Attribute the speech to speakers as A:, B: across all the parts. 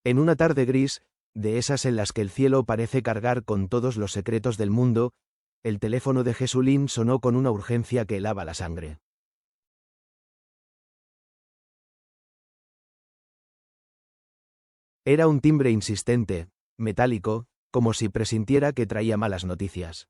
A: En una tarde gris, de esas en las que el cielo parece cargar con todos los secretos del mundo, el teléfono de Jesulín sonó con una urgencia que helaba la sangre. Era un timbre insistente, metálico, como si presintiera que traía malas noticias.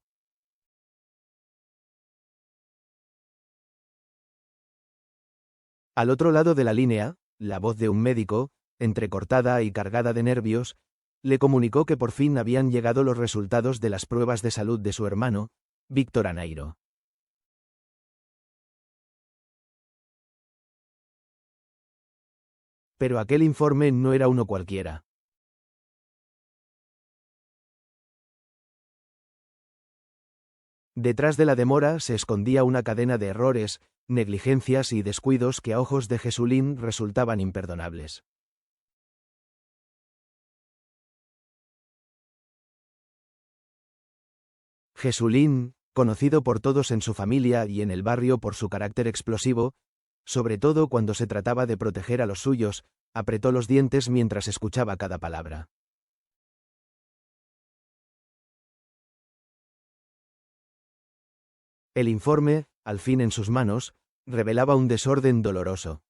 A: Al otro lado de la línea, la voz de un médico, entrecortada y cargada de nervios, le comunicó que por fin habían llegado los resultados de las pruebas de salud de su hermano, Víctor Anairo. Pero aquel informe no era uno cualquiera. Detrás de la demora se escondía una cadena de errores, negligencias y descuidos que a ojos de Jesulín resultaban imperdonables. Jesulín, conocido por todos en su familia y en el barrio por su carácter explosivo, sobre todo cuando se trataba de proteger a los suyos, apretó los dientes mientras escuchaba cada palabra. El informe, al fin en sus manos, revelaba un desorden doloroso.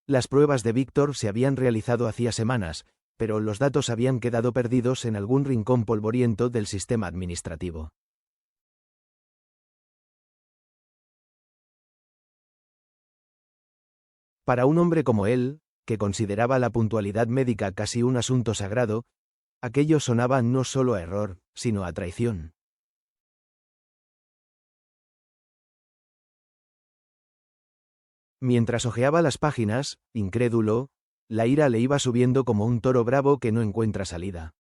A: Las pruebas de Víctor se habían realizado hacía semanas, pero los datos habían quedado perdidos en algún rincón polvoriento del sistema administrativo. Para un hombre como él, que consideraba la puntualidad médica casi un asunto sagrado, aquello sonaba no solo a error, sino a traición. Mientras hojeaba las páginas, incrédulo, la ira le iba subiendo como un toro bravo que no encuentra salida.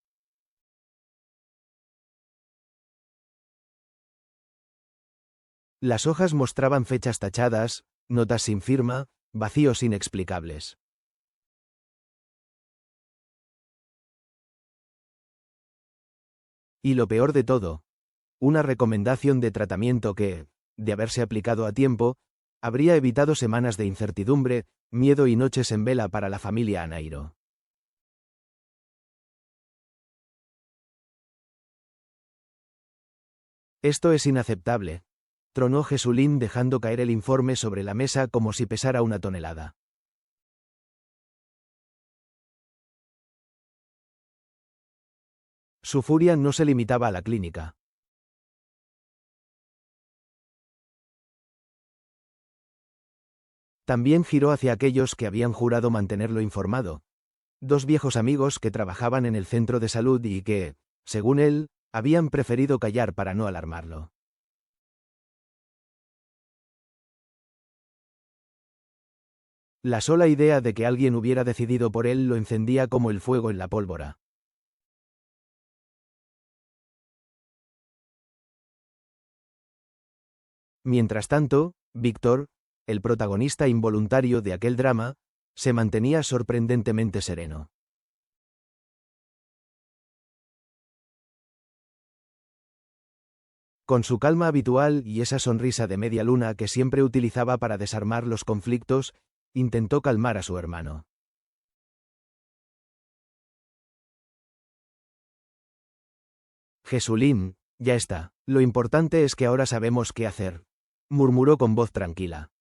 A: Las hojas mostraban fechas tachadas, notas sin firma, vacíos inexplicables. Y lo peor de todo, una recomendación de tratamiento que, de haberse aplicado a tiempo, habría evitado semanas de incertidumbre, miedo y noches en vela para la familia Anairo. Esto es inaceptable, tronó Jesulín dejando caer el informe sobre la mesa como si pesara una tonelada. Su furia no se limitaba a la clínica. También giró hacia aquellos que habían jurado mantenerlo informado. Dos viejos amigos que trabajaban en el centro de salud y que, según él, habían preferido callar para no alarmarlo. La sola idea de que alguien hubiera decidido por él lo encendía como el fuego en la pólvora. Mientras tanto, Víctor, el protagonista involuntario de aquel drama, se mantenía sorprendentemente sereno. Con su calma habitual y esa sonrisa de media luna que siempre utilizaba para desarmar los conflictos, intentó calmar a su hermano. Jesulín, ya está, lo importante es que ahora sabemos qué hacer, murmuró con voz tranquila.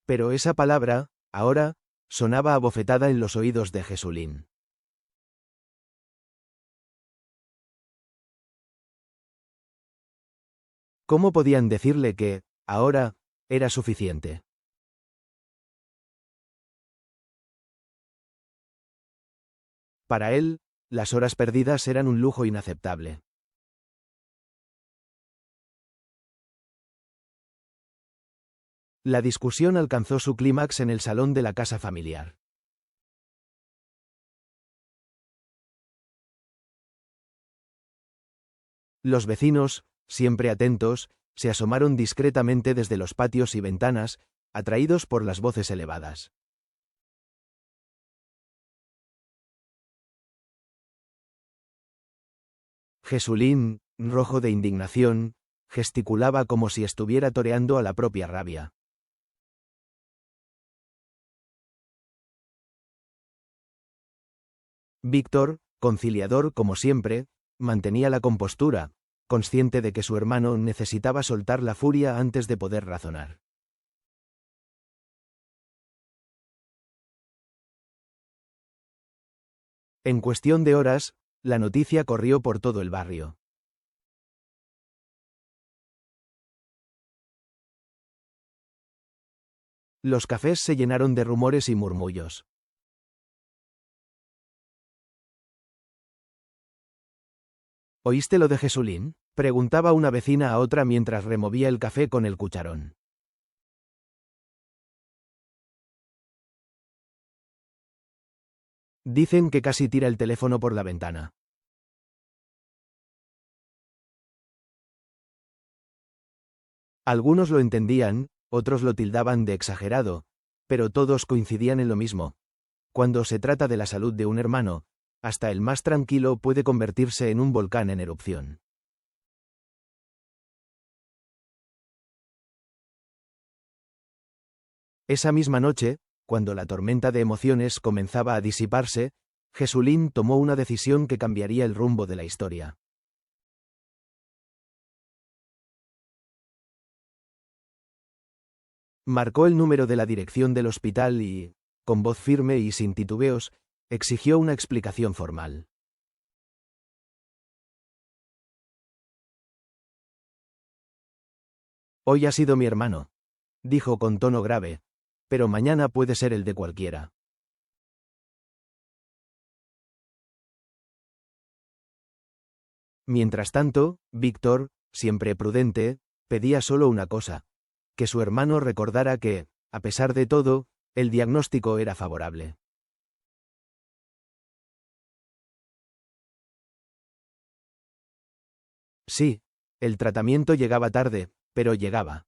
A: Pero esa palabra, ahora, sonaba abofetada en los oídos de Jesulín. ¿Cómo podían decirle que, ahora, era suficiente? Para él, las horas perdidas eran un lujo inaceptable. La discusión alcanzó su clímax en el salón de la casa familiar. Los vecinos, siempre atentos, se asomaron discretamente desde los patios y ventanas, atraídos por las voces elevadas. Jesulín, rojo de indignación, gesticulaba como si estuviera toreando a la propia rabia. Víctor, conciliador como siempre, mantenía la compostura, consciente de que su hermano necesitaba soltar la furia antes de poder razonar. En cuestión de horas, la noticia corrió por todo el barrio. Los cafés se llenaron de rumores y murmullos. ¿Oíste lo de Jesulín?, preguntaba una vecina a otra mientras removía el café con el cucharón. Dicen que casi tira el teléfono por la ventana. Algunos lo entendían, otros lo tildaban de exagerado, pero todos coincidían en lo mismo. Cuando se trata de la salud de un hermano, hasta el más tranquilo puede convertirse en un volcán en erupción. Esa misma noche, cuando la tormenta de emociones comenzaba a disiparse, Jesulín tomó una decisión que cambiaría el rumbo de la historia. Marcó el número de la dirección del hospital y, con voz firme y sin titubeos, exigió una explicación formal. Hoy ha sido mi hermano, dijo con tono grave, pero mañana puede ser el de cualquiera. Mientras tanto, Víctor, siempre prudente, pedía solo una cosa: que su hermano recordara que, a pesar de todo, el diagnóstico era favorable. Sí, el tratamiento llegaba tarde, pero llegaba.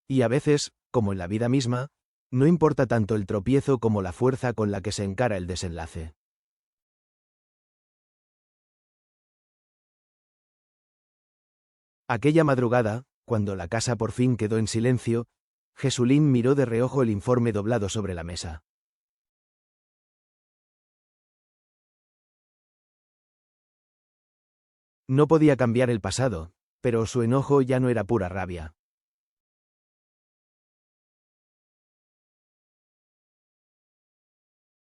A: Y a veces, como en la vida misma, no importa tanto el tropiezo como la fuerza con la que se encara el desenlace. Aquella madrugada, cuando la casa por fin quedó en silencio, Jesulín miró de reojo el informe doblado sobre la mesa. No podía cambiar el pasado, pero su enojo ya no era pura rabia.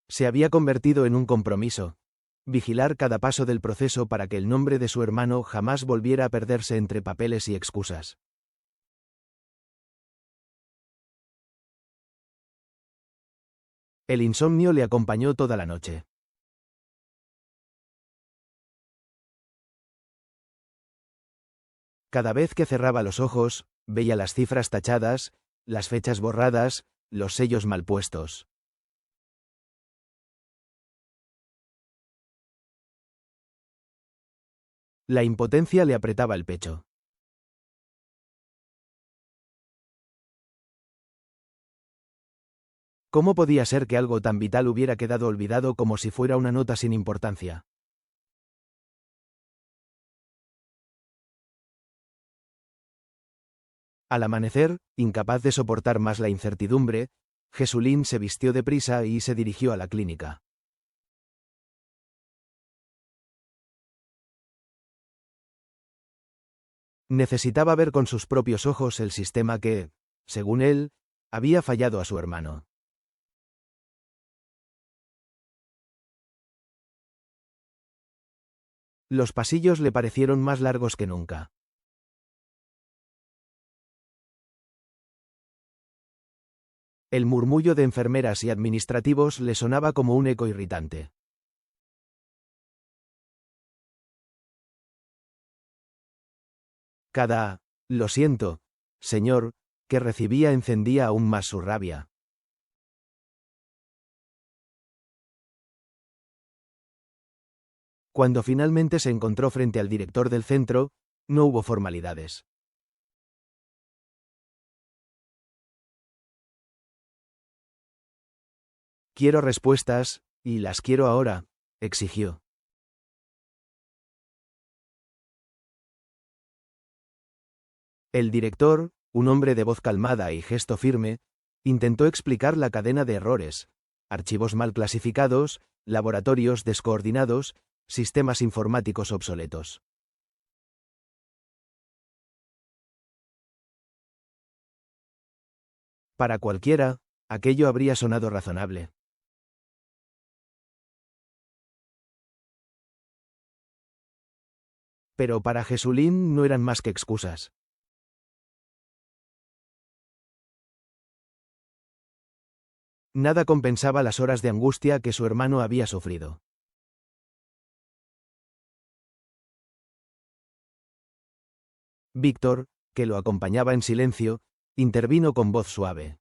A: Se había convertido en un compromiso: vigilar cada paso del proceso para que el nombre de su hermano jamás volviera a perderse entre papeles y excusas. El insomnio le acompañó toda la noche. Cada vez que cerraba los ojos, veía las cifras tachadas, las fechas borradas, los sellos mal puestos. La impotencia le apretaba el pecho. ¿Cómo podía ser que algo tan vital hubiera quedado olvidado como si fuera una nota sin importancia? Al amanecer, incapaz de soportar más la incertidumbre, Jesulín se vistió deprisa y se dirigió a la clínica. Necesitaba ver con sus propios ojos el sistema que, según él, había fallado a su hermano. Los pasillos le parecieron más largos que nunca. El murmullo de enfermeras y administrativos le sonaba como un eco irritante. Cada «lo siento, señor», que recibía encendía aún más su rabia. Cuando finalmente se encontró frente al director del centro, no hubo formalidades. «Quiero respuestas, y las quiero ahora», exigió. El director, un hombre de voz calmada y gesto firme, Intentó explicar la cadena de errores: archivos mal clasificados, laboratorios descoordinados, sistemas informáticos obsoletos. Para cualquiera, aquello habría sonado razonable. Pero para Jesulín no eran más que excusas. Nada compensaba las horas de angustia que su hermano había sufrido. Víctor, que lo acompañaba en silencio, intervino con voz suave.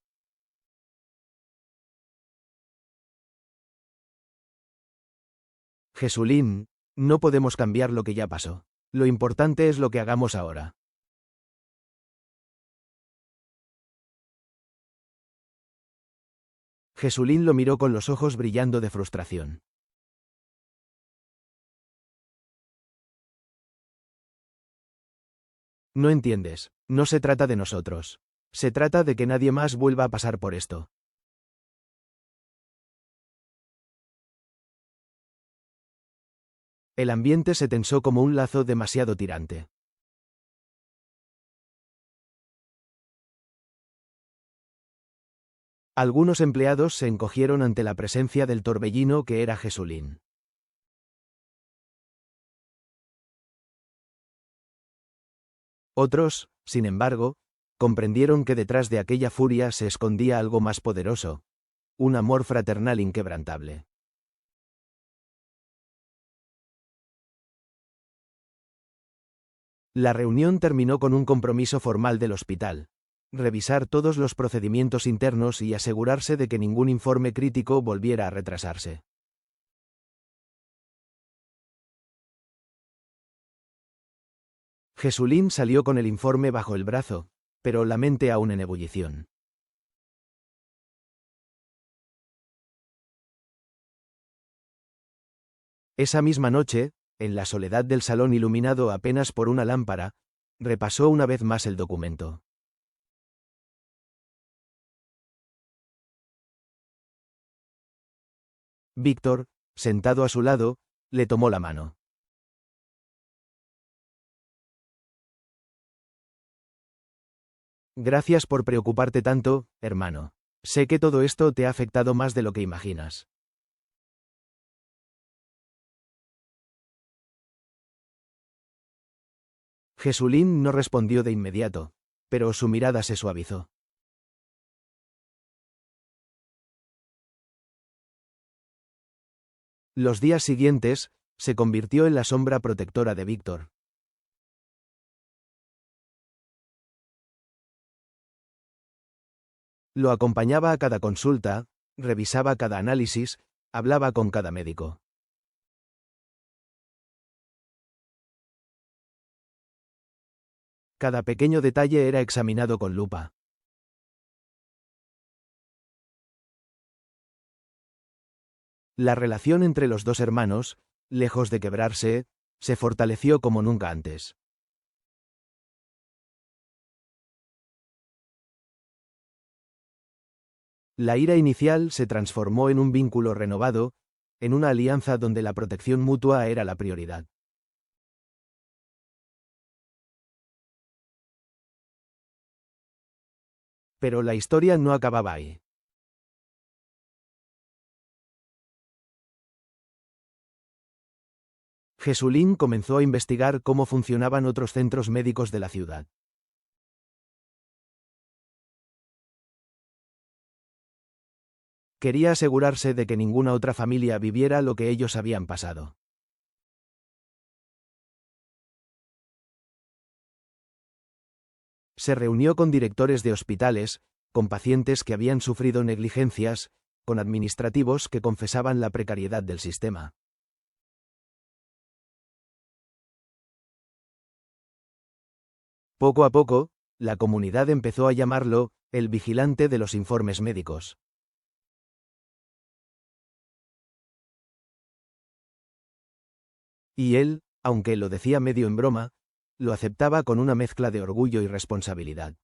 A: Jesulín, no podemos cambiar lo que ya pasó. Lo importante es lo que hagamos ahora. Jesulín lo miró con los ojos brillando de frustración. No entiendes, no se trata de nosotros. Se trata de que nadie más vuelva a pasar por esto. El ambiente se tensó como un lazo demasiado tirante. Algunos empleados se encogieron ante la presencia del torbellino que era Jesulín. Otros, sin embargo, comprendieron que detrás de aquella furia se escondía algo más poderoso: un amor fraternal inquebrantable. La reunión terminó con un compromiso formal del hospital: revisar todos los procedimientos internos y asegurarse de que ningún informe crítico volviera a retrasarse. Jesulín salió con el informe bajo el brazo, pero la mente aún en ebullición. Esa misma noche, en la soledad del salón iluminado apenas por una lámpara, repasó una vez más el documento. Víctor, sentado a su lado, le tomó la mano. Gracias por preocuparte tanto, hermano. Sé que todo esto te ha afectado más de lo que imaginas. Jesulín no respondió de inmediato, pero su mirada se suavizó. Los días siguientes, se convirtió en la sombra protectora de Víctor. Lo acompañaba a cada consulta, revisaba cada análisis, hablaba con cada médico. Cada pequeño detalle era examinado con lupa. La relación entre los dos hermanos, lejos de quebrarse, se fortaleció como nunca antes. La ira inicial se transformó en un vínculo renovado, en una alianza donde la protección mutua era la prioridad. Pero la historia no acababa ahí. Jesulín comenzó a investigar cómo funcionaban otros centros médicos de la ciudad. Quería asegurarse de que ninguna otra familia viviera lo que ellos habían pasado. Se reunió con directores de hospitales, con pacientes que habían sufrido negligencias, con administrativos que confesaban la precariedad del sistema. Poco a poco, la comunidad empezó a llamarlo el vigilante de los informes médicos. Y él, aunque lo decía medio en broma, lo aceptaba con una mezcla de orgullo y responsabilidad.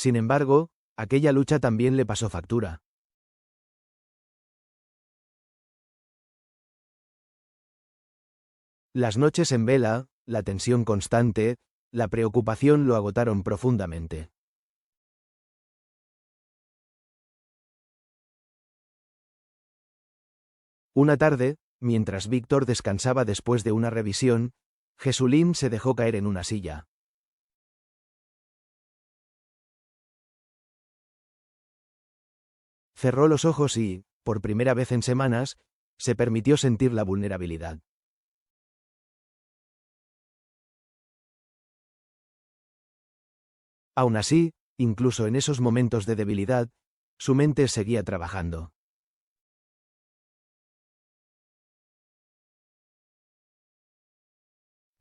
A: Sin embargo, aquella lucha también le pasó factura. Las noches en vela, la tensión constante, la preocupación lo agotaron profundamente. Una tarde, mientras Víctor descansaba después de una revisión, Jesulín se dejó caer en una silla. Cerró los ojos y, por primera vez en semanas, se permitió sentir la vulnerabilidad. Aún así, incluso en esos momentos de debilidad, su mente seguía trabajando.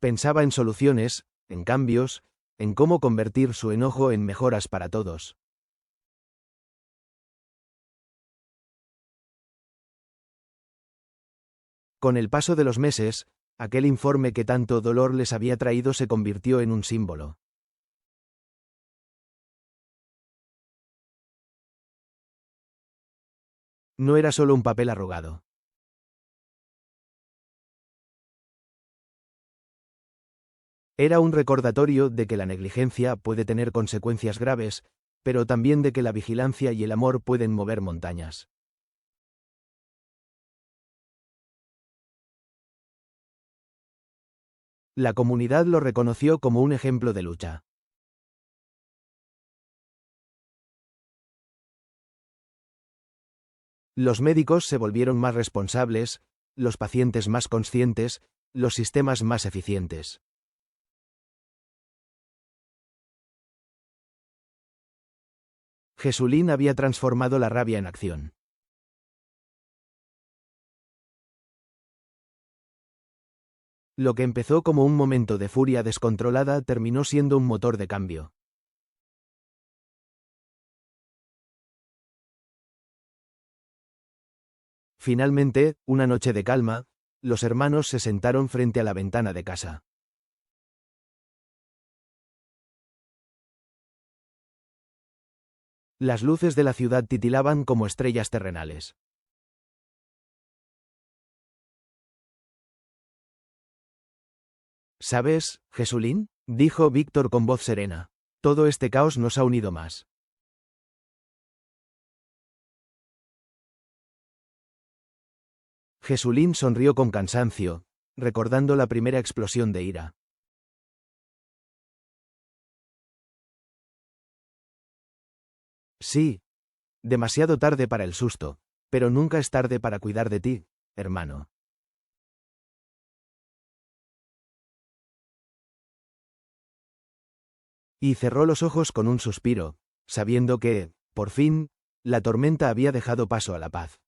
A: Pensaba en soluciones, en cambios, en cómo convertir su enojo en mejoras para todos. Con el paso de los meses, aquel informe que tanto dolor les había traído se convirtió en un símbolo. No era solo un papel arrugado. Era un recordatorio de que la negligencia puede tener consecuencias graves, pero también de que la vigilancia y el amor pueden mover montañas. La comunidad lo reconoció como un ejemplo de lucha. Los médicos se volvieron más responsables, los pacientes más conscientes, los sistemas más eficientes. Jesulín había transformado la rabia en acción. Lo que empezó como un momento de furia descontrolada terminó siendo un motor de cambio. Finalmente, una noche de calma, los hermanos se sentaron frente a la ventana de casa. Las luces de la ciudad titilaban como estrellas terrenales. ¿Sabes, Jesulín?, dijo Víctor con voz serena. Todo este caos nos ha unido más. Jesulín sonrió con cansancio, recordando la primera explosión de ira. Sí. Demasiado tarde para el susto, pero nunca es tarde para cuidar de ti, hermano. Y cerró los ojos con un suspiro, sabiendo que, por fin, la tormenta había dejado paso a la paz.